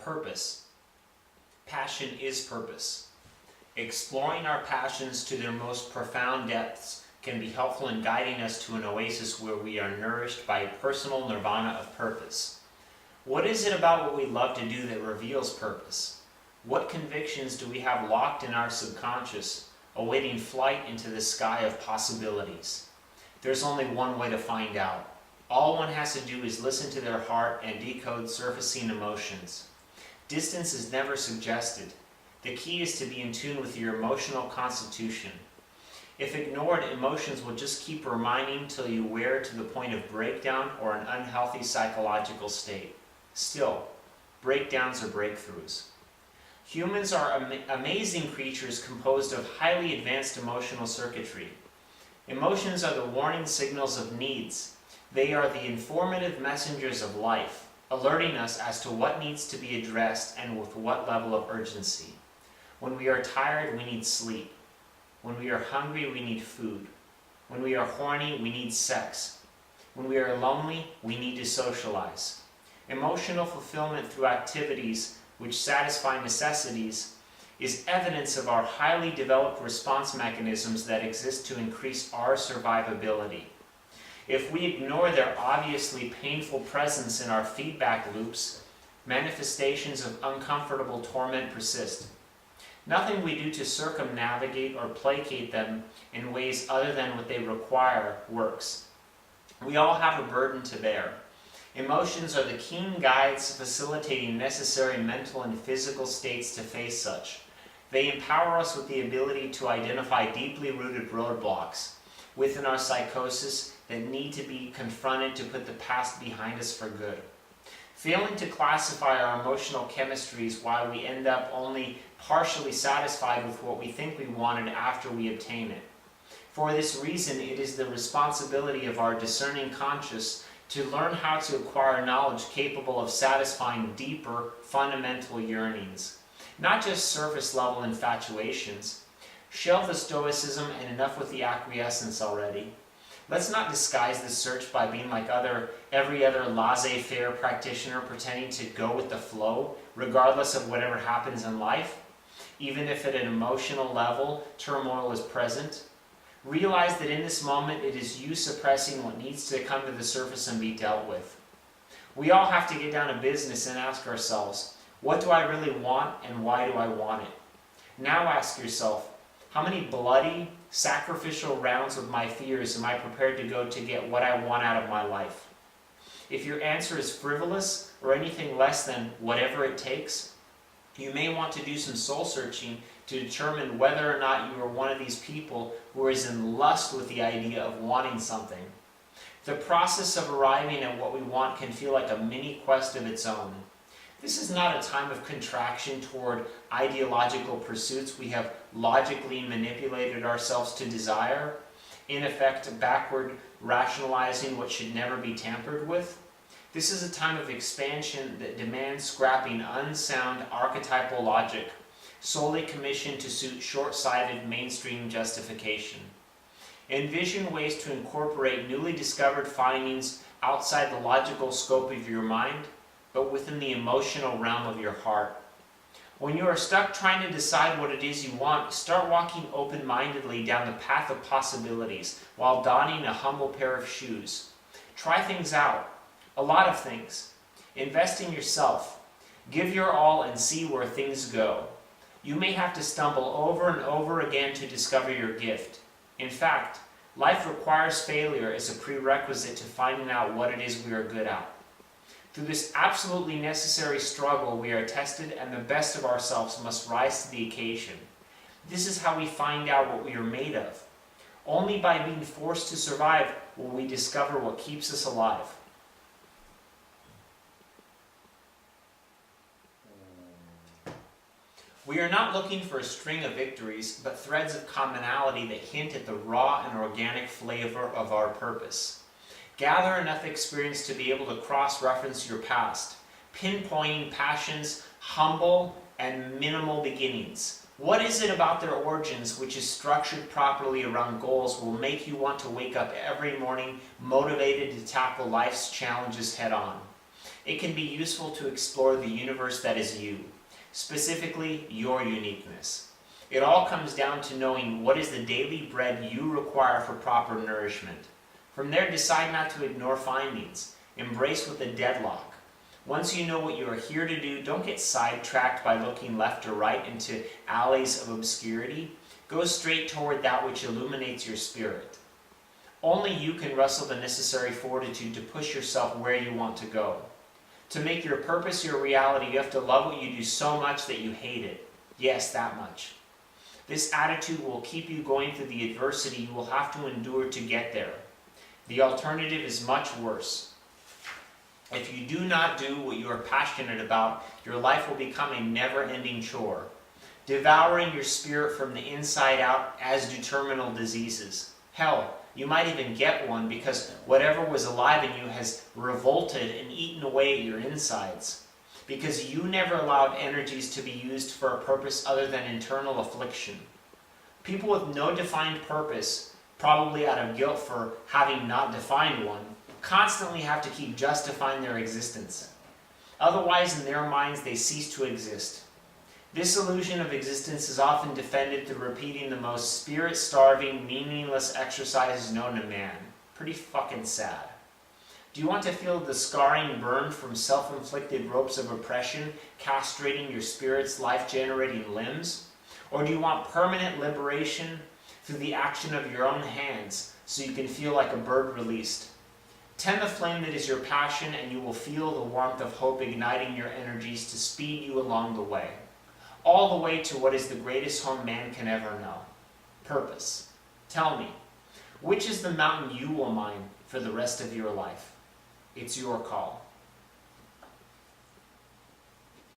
Purpose. Passion is purpose. Exploring our passions to their most profound depths can be helpful in guiding us to an oasis where we are nourished by a personal nirvana of purpose. What is it about what we love to do that reveals purpose? What convictions do we have locked in our subconscious, awaiting flight into the sky of possibilities? There's only one way to find out. All one has to do is listen to their heart and decode surfacing emotions. Distance is never suggested. The key is to be in tune with your emotional constitution. If ignored, emotions will just keep reminding till you wear to the point of breakdown or an unhealthy psychological state. Still, breakdowns are breakthroughs. Humans are amazing creatures composed of highly advanced emotional circuitry. Emotions are the warning signals of needs. They are the informative messengers of life, alerting us as to what needs to be addressed and with what level of urgency. When we are tired, we need sleep. When we are hungry, we need food. When we are horny, we need sex. When we are lonely, we need to socialize. Emotional fulfillment through activities which satisfy necessities is evidence of our highly developed response mechanisms that exist to increase our survivability. If we ignore their obviously painful presence in our feedback loops, manifestations of uncomfortable torment persist. Nothing we do to circumnavigate or placate them in ways other than what they require works. We all have a burden to bear. Emotions are the keen guides facilitating necessary mental and physical states to face such. They empower us with the ability to identify deeply rooted roadblocks within our psychosis that need to be confronted to put the past behind us for good. Failing to classify our emotional chemistry is why we end up only partially satisfied with what we think we wanted after we obtain it. For this reason, it is the responsibility of our discerning conscious to learn how to acquire knowledge capable of satisfying deeper, fundamental yearnings, not just surface-level infatuations. Shelve the stoicism and enough with the acquiescence already. Let's not disguise this search by being like every other laissez-faire practitioner pretending to go with the flow, regardless of whatever happens in life. Even if at an emotional level, turmoil is present. Realize that in this moment, it is you suppressing what needs to come to the surface and be dealt with. We all have to get down to business and ask ourselves, what do I really want and why do I want it? Now ask yourself, how many bloody, sacrificial rounds with my fears am I prepared to go to get what I want out of my life? If your answer is frivolous or anything less than whatever it takes, you may want to do some soul searching to determine whether or not you are one of these people who is in lust with the idea of wanting something. The process of arriving at what we want can feel like a mini quest of its own. This is not a time of contraction toward ideological pursuits we have logically manipulated ourselves to desire, in effect backward rationalizing what should never be tampered with. This is a time of expansion that demands scrapping unsound archetypal logic, solely commissioned to suit short-sighted mainstream justification. Envision ways to incorporate newly discovered findings outside the logical scope of your mind, but within the emotional realm of your heart. When you are stuck trying to decide what it is you want, start walking open-mindedly down the path of possibilities while donning a humble pair of shoes. Try things out. A lot of things. Invest in yourself. Give your all and see where things go. You may have to stumble over and over again to discover your gift. In fact, life requires failure as a prerequisite to finding out what it is we are good at. Through this absolutely necessary struggle, we are tested and the best of ourselves must rise to the occasion. This is how we find out what we are made of. Only by being forced to survive will we discover what keeps us alive. We are not looking for a string of victories, but threads of commonality that hint at the raw and organic flavor of our purpose. Gather enough experience to be able to cross-reference your past, pinpointing passions, humble and minimal beginnings. What is it about their origins which is structured properly around goals will make you want to wake up every morning motivated to tackle life's challenges head-on? It can be useful to explore the universe that is you, specifically your uniqueness. It all comes down to knowing what is the daily bread you require for proper nourishment. From there, decide not to ignore findings. Embrace with a deadlock. Once you know what you are here to do, don't get sidetracked by looking left or right into alleys of obscurity. Go straight toward that which illuminates your spirit. Only you can wrestle the necessary fortitude to push yourself where you want to go. To make your purpose your reality, you have to love what you do so much that you hate it. Yes, that much. This attitude will keep you going through the adversity you will have to endure to get there. The alternative is much worse. If you do not do what you are passionate about, your life will become a never-ending chore, devouring your spirit from the inside out as do terminal diseases. Hell, you might even get one because whatever was alive in you has revolted and eaten away at your insides, because you never allowed energies to be used for a purpose other than internal affliction. People with no defined purpose, probably out of guilt for having not defined one, constantly have to keep justifying their existence. Otherwise, in their minds, they cease to exist. This illusion of existence is often defended through repeating the most spirit-starving, meaningless exercises known to man. Pretty fucking sad. Do you want to feel the scarring burn from self-inflicted ropes of oppression castrating your spirit's life-generating limbs? Or do you want permanent liberation through the action of your own hands so you can feel like a bird released? Tend the flame that is your passion and you will feel the warmth of hope igniting your energies to speed you along the way. All the way to what is the greatest home man can ever know. Purpose. Tell me, which is the mountain you will mine for the rest of your life? It's your call.